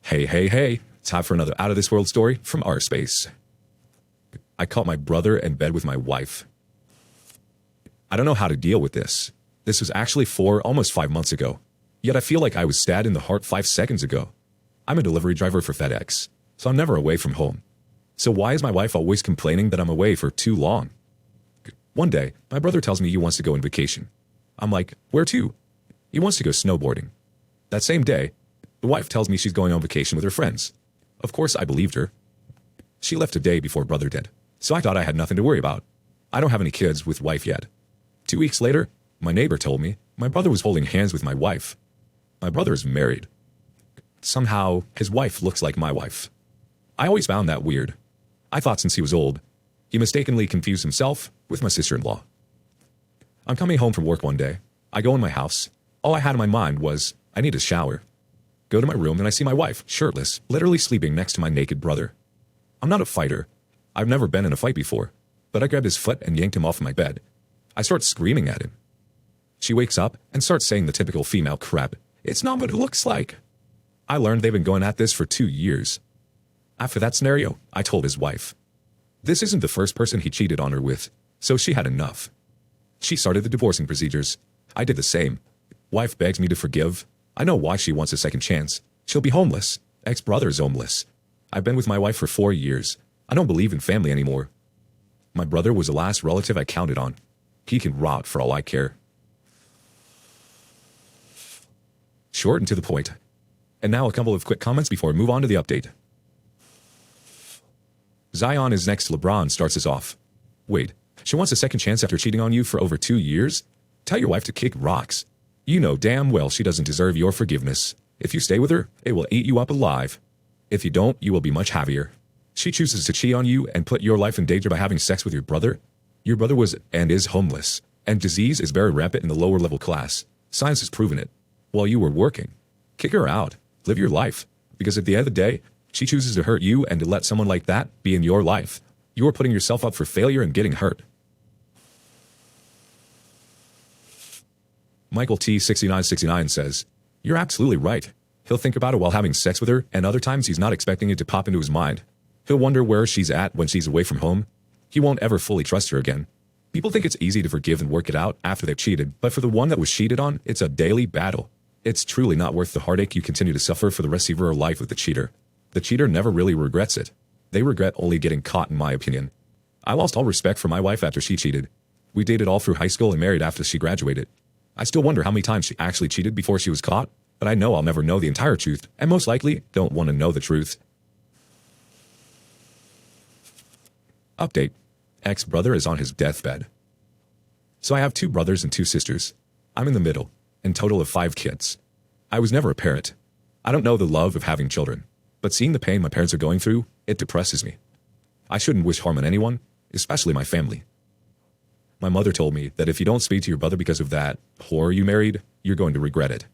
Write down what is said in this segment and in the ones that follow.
Hey, time for another out of this world story from our space. I caught my brother in bed with my wife. I don't know how to deal with this. This was actually almost 5 months ago. Yet I feel like I was stabbed in the heart 5 seconds ago. I'm a delivery driver for FedEx, so I'm never away from home. So why is my wife always complaining that I'm away for too long? One day, my brother tells me he wants to go on vacation. I'm like, where to? He wants to go snowboarding. That same day, the wife tells me she's going on vacation with her friends. Of course, I believed her. She left a day before brother did, so I thought I had nothing to worry about. I don't have any kids with wife yet. 2 weeks later, my neighbor told me my brother was holding hands with my wife. My brother is married. Somehow, his wife looks like my wife. I always found that weird. I thought since he was old, he mistakenly confused himself with my sister-in-law. I'm coming home from work one day. I go in my house. All I had in my mind was, I need a shower. Go to my room and I see my wife, shirtless, literally sleeping next to my naked brother. I'm not a fighter. I've never been in a fight before, but I grabbed his foot and yanked him off my bed. I start screaming at him. She wakes up and starts saying the typical female crap. It's not what it looks like. I learned they've been going at this for 2 years. After that scenario, I told his wife. This isn't the first person he cheated on her with, so she had enough. She started the divorcing procedures. I did the same. Wife begs me to forgive. I know why she wants a second chance. She'll be homeless. Ex-brother's homeless. I've been with my wife for 4 years. I don't believe in family anymore. My brother was the last relative I counted on. He can rot for all I care. Short and to the point. And now a couple of quick comments before we move on to the update. Zion is next. LeBron starts us off. Wait, she wants a second chance after cheating on you for over 2 years? Tell your wife to kick rocks. You know damn well she doesn't deserve your forgiveness. If you stay with her, it will eat you up alive. If you don't, you will be much happier. She chooses to cheat on you and put your life in danger by having sex with your brother. Your brother was and is homeless, and disease is very rampant in the lower level class. Science has proven it. While you were working, kick her out. Live your life. Because at the end of the day, she chooses to hurt you and to let someone like that be in your life. You are putting yourself up for failure and getting hurt. Michael T6969 says, you're absolutely right. He'll think about it while having sex with her, and other times he's not expecting it to pop into his mind. He'll wonder where she's at when she's away from home. He won't ever fully trust her again. People think it's easy to forgive and work it out after they've cheated, but for the one that was cheated on, it's a daily battle. It's truly not worth the heartache you continue to suffer for the rest of your life with the cheater. The cheater never really regrets it. They regret only getting caught, in my opinion. I lost all respect for my wife after she cheated. We dated all through high school and married after she graduated. I still wonder how many times she actually cheated before she was caught, but I know I'll never know the entire truth, and most likely don't want to know the truth. Update. Ex-brother is on his deathbed. So I have 2 brothers and 2 sisters. I'm in the middle, and total of 5 kids. I was never a parent. I don't know the love of having children, but seeing the pain my parents are going through, it depresses me. I shouldn't wish harm on anyone, especially my family. My mother told me that if you don't speak to your brother because of that whore you married, you're going to regret it.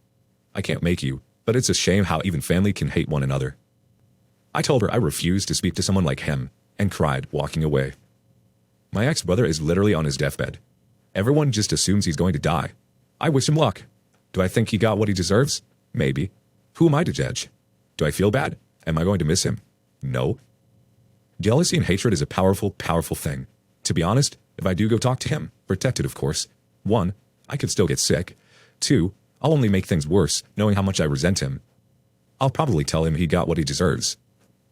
I can't make you, but it's a shame how even family can hate one another. I told her I refused to speak to someone like him, and cried, walking away. My ex-brother is literally on his deathbed. Everyone just assumes he's going to die. I wish him luck. Do I think he got what he deserves? Maybe. Who am I to judge? Do I feel bad? Am I going to miss him? No. Jealousy and hatred is a powerful, powerful thing. To be honest, if I do go talk to him, protected of course, 1, I could still get sick. 2, I'll only make things worse, knowing how much I resent him. I'll probably tell him he got what he deserves.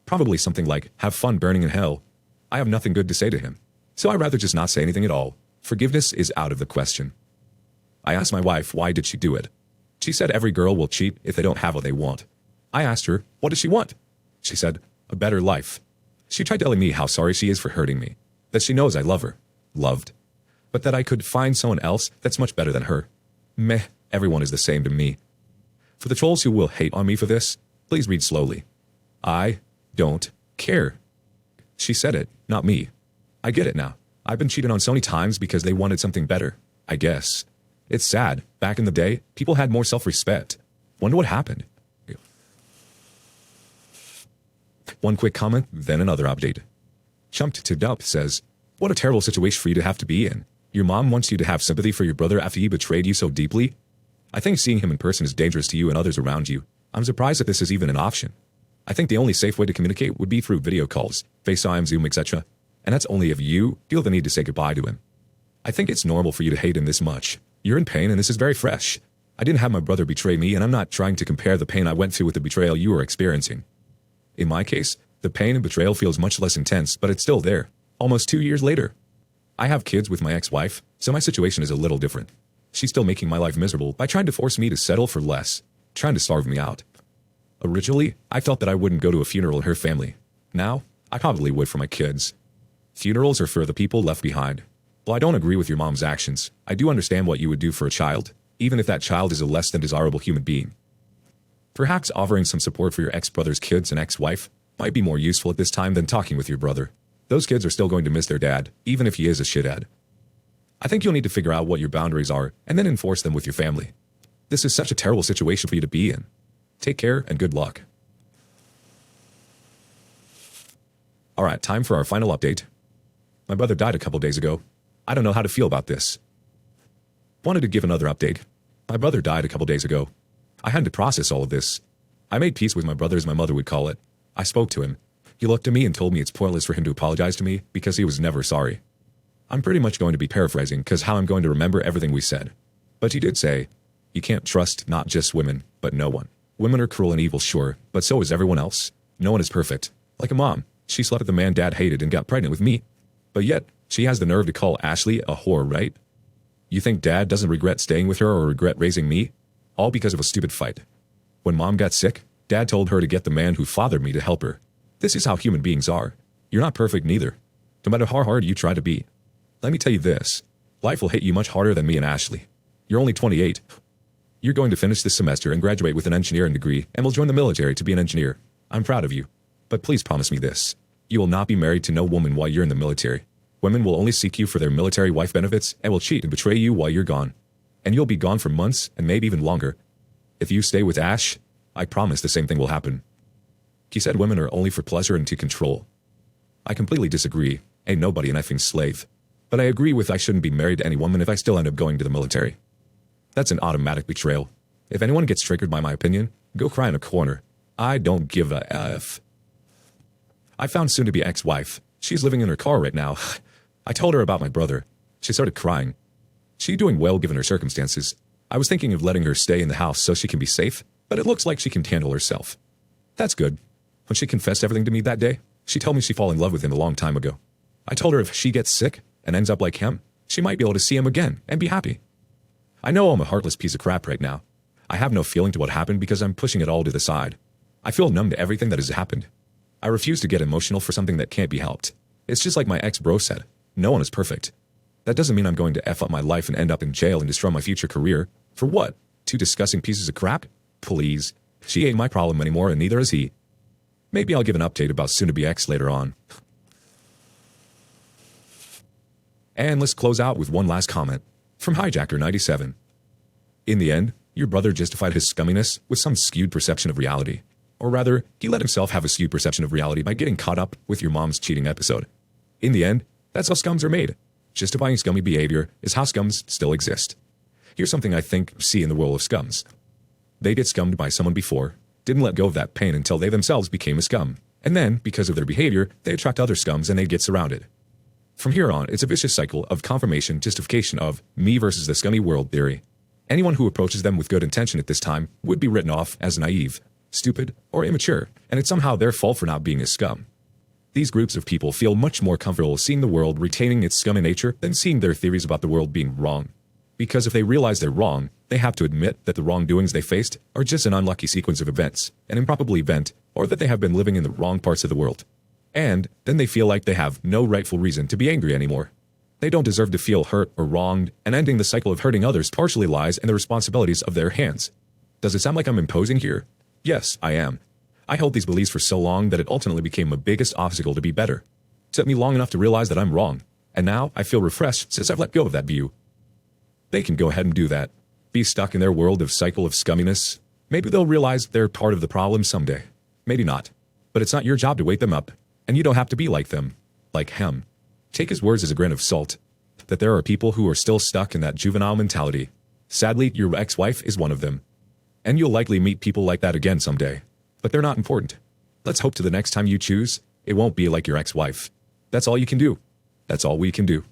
Probably something like, have fun burning in hell. I have nothing good to say to him, so I'd rather just not say anything at all. Forgiveness is out of the question. I asked my wife why did she do it. She said every girl will cheat if they don't have what they want. I asked her, what does she want? She said, a better life. She tried telling me how sorry she is for hurting me, that she knows I love her, loved, but that I could find someone else that's much better than her. Meh, everyone is the same to me. For the trolls who will hate on me for this, please read slowly. I don't care. She said it, not me. I get it now. I've been cheated on so many times because they wanted something better, I guess. It's sad. Back in the day, people had more self-respect. Wonder what happened. One quick comment, then another update. Chumped to Dup says, what a terrible situation for you to have to be in. Your mom wants you to have sympathy for your brother after he betrayed you so deeply. I think seeing him in person is dangerous to you and others around you. I'm surprised that this is even an option. I think the only safe way to communicate would be through video calls, FaceTime, Zoom, etc. And that's only if you feel the need to say goodbye to him. I think it's normal for you to hate him this much. You're in pain and this is very fresh. I didn't have my brother betray me, and I'm not trying to compare the pain I went through with the betrayal you are experiencing. In my case, the pain and betrayal feels much less intense, but it's still there, almost 2 years later. I have kids with my ex-wife, so my situation is a little different. She's still making my life miserable by trying to force me to settle for less, trying to starve me out. Originally, I felt that I wouldn't go to a funeral in her family. Now, I probably would for my kids. Funerals are for the people left behind. While I don't agree with your mom's actions, I do understand what you would do for a child, even if that child is a less than desirable human being. Perhaps offering some support for your ex-brother's kids and ex-wife might be more useful at this time than talking with your brother. Those kids are still going to miss their dad, even if he is a shithead. I think you'll need to figure out what your boundaries are and then enforce them with your family. This is such a terrible situation for you to be in. Take care and good luck. Alright, time for our final update. My brother died a couple days ago. I don't know how to feel about this. Wanted to give another update. My brother died a couple days ago. I had to process all of this. I made peace with my brother, as my mother would call it. I spoke to him. He looked at me and told me it's pointless for him to apologize to me because he was never sorry. I'm pretty much going to be paraphrasing because how I'm going to remember everything we said. But he did say, you can't trust not just women, but no one. Women are cruel and evil, sure, but so is everyone else. No one is perfect. Like a mom, she slept with the man dad hated and got pregnant with me. But yet, she has the nerve to call Ashley a whore, right? You think dad doesn't regret staying with her or regret raising me? All because of a stupid fight. When mom got sick, dad told her to get the man who fathered me to help her. This is how human beings are. You're not perfect neither, no matter how hard you try to be. Let me tell you this, life will hit you much harder than me and Ashley. You're only 28. You're going to finish this semester and graduate with an engineering degree and will join the military to be an engineer. I'm proud of you. But please promise me this. You will not be married to no woman while you're in the military. Women will only seek you for their military wife benefits and will cheat and betray you while you're gone. And you'll be gone for months and maybe even longer. If you stay with Ash, I promise the same thing will happen. He said women are only for pleasure and to control. I completely disagree. Ain't nobody an effing slave. But I agree with I shouldn't be married to any woman if I still end up going to the military. That's an automatic betrayal. If anyone gets triggered by my opinion, go cry in a corner. I don't give a F. I found soon-to-be ex-wife. She's living in her car right now. I told her about my brother. She started crying. She's doing well given her circumstances. I was thinking of letting her stay in the house so she can be safe, but it looks like she can handle herself. That's good. When she confessed everything to me that day, she told me she fell in love with him a long time ago. I told her if she gets sick and ends up like him, she might be able to see him again and be happy. I know I'm a heartless piece of crap right now. I have no feeling to what happened because I'm pushing it all to the side. I feel numb to everything that has happened. I refuse to get emotional for something that can't be helped. It's just like my ex-bro said, no one is perfect. That doesn't mean I'm going to F up my life and end up in jail and destroy my future career. For what? 2 disgusting pieces of crap? Please. She ain't my problem anymore and neither is he. Maybe I'll give an update about soon-to-be ex later on. And let's close out with one last comment from Hijacker97. In the end, your brother justified his scumminess with some skewed perception of reality. Or rather, he let himself have a skewed perception of reality by getting caught up with your mom's cheating episode. In the end, that's how scums are made. Justifying scummy behavior is how scums still exist. Here's something I think see in the role of scums. They get scummed by someone before, didn't let go of that pain until they themselves became a scum. And then, because of their behavior, they attract other scums and they get surrounded. From here on, it's a vicious cycle of confirmation, justification of me versus the scummy world theory. Anyone who approaches them with good intention at this time would be written off as naive, stupid, or immature, and it's somehow their fault for not being a scum. These groups of people feel much more comfortable seeing the world retaining its scummy nature than seeing their theories about the world being wrong. Because if they realize they're wrong, they have to admit that the wrongdoings they faced are just an unlucky sequence of events, an improbable event, or that they have been living in the wrong parts of the world. And then they feel like they have no rightful reason to be angry anymore. They don't deserve to feel hurt or wronged, and ending the cycle of hurting others partially lies in the responsibilities of their hands. Does it sound like I'm imposing here? Yes, I am. I held these beliefs for so long that it ultimately became my biggest obstacle to be better. It took me long enough to realize that I'm wrong, and now I feel refreshed since I've let go of that view. They can go ahead and do that. Be stuck in their world of cycle of scumminess. Maybe they'll realize they're part of the problem someday. Maybe not. But it's not your job to wake them up, and you don't have to be like them. Like him. Take his words as a grain of salt. That there are people who are still stuck in that juvenile mentality. Sadly, your ex-wife is one of them. And you'll likely meet people like that again someday. But they're not important. Let's hope to the next time you choose, it won't be like your ex-wife. That's all you can do. That's all we can do.